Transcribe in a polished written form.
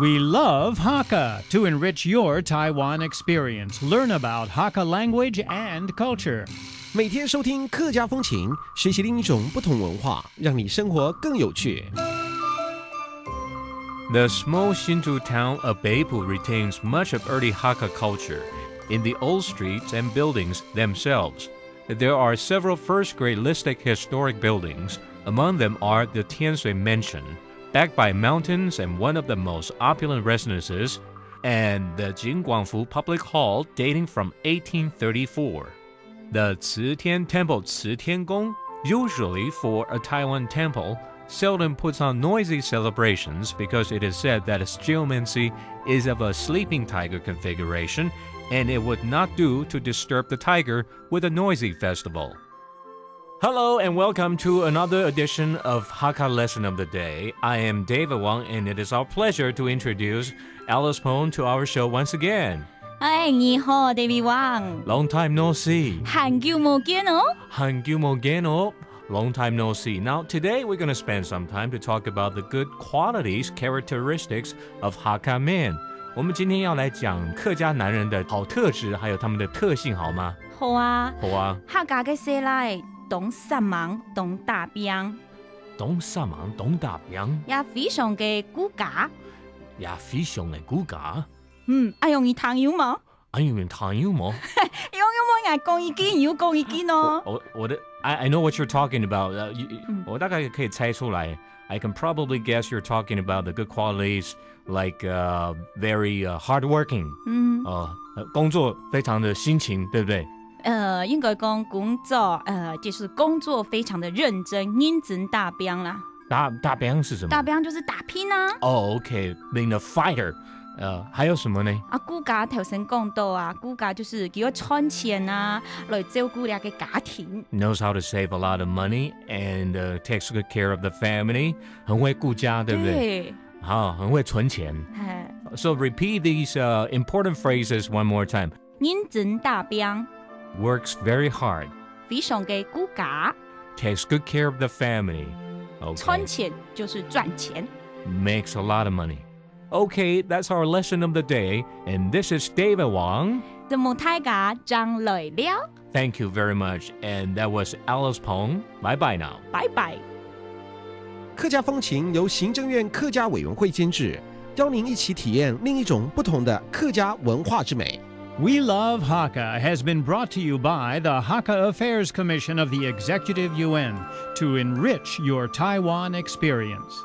We love Hakka to enrich your Taiwan experience. Learn about Hakka language and culture. 每天收听客家风情，学习另一种不同文化，让你生活更有趣。The small Hsinchu town of Beipu retains much of early Hakka culture in the old streets and buildings themselves. There are several first-grade listed historic buildings. Among them are the Tianshui Mansion, backed by mountains and one of the most opulent residences, and the Jingguangfu Public Hall dating from 1834. The Citian Temple Citiangong, usually for a Taiwan temple, seldom puts on noisy celebrations because it is said that its geomancy is of a sleeping tiger configuration, and it would not do to disturb the tiger with a noisy festival. Hello and welcome to another edition of Hakka Lesson of the Day. I am David Wang, and it is our pleasure to introduce Alice Pong to our show once again. 你好 David Wang. Long time no see. 很久冇見哦。很久冇見哦. Long time no see. Now, today we're going to spend some time to talk about the good qualities, characteristics of Hakka men. 我们今天要来讲客家男人的好特质，还有他们的特性，好吗？好啊。好啊。客家嘅說來，懂殺忙，懂打兵，懂殺忙，懂打兵，也非常嘅顧家，也非常嘅顧家。用你朋友嗎？用你朋友嗎？用我講意見，要講意見哦。I know what you're talking about. 我大概可以猜出來。I can probably guess you're talking about the good qualities like very hardworking. 工作非常的辛勤，對不對？應該講工作，就是工作非常的認真，認真打兵啦。打兵是什麼？打兵就是打拼啊。OK, being a fighter. 還有什麼呢？顧家頭先講到顧家就是叫佢賺錢來照顧你嘅家庭。Knows how to save a lot of money and takes good care of the family. 很會顧家，對不對？對。很會存錢。So repeat these important phrases one more time. 認真打兵。Works very hard. 非常嘅顧家。Takes good care of the family. Okay. 賺錢就是賺錢。Makes a lot of money. Okay, that's our lesson of the day, and this is David Wang. 節目大家將來了。Thank you very much, and that was Alice Pong. Bye bye now. Bye bye. 客家风情由行政院客家委员会监制，邀您一起体验另一种不同的客家文化之美。We Love Hakka has been brought to you by the Hakka Affairs Commission of the Executive Yuan to enrich your Taiwan experience.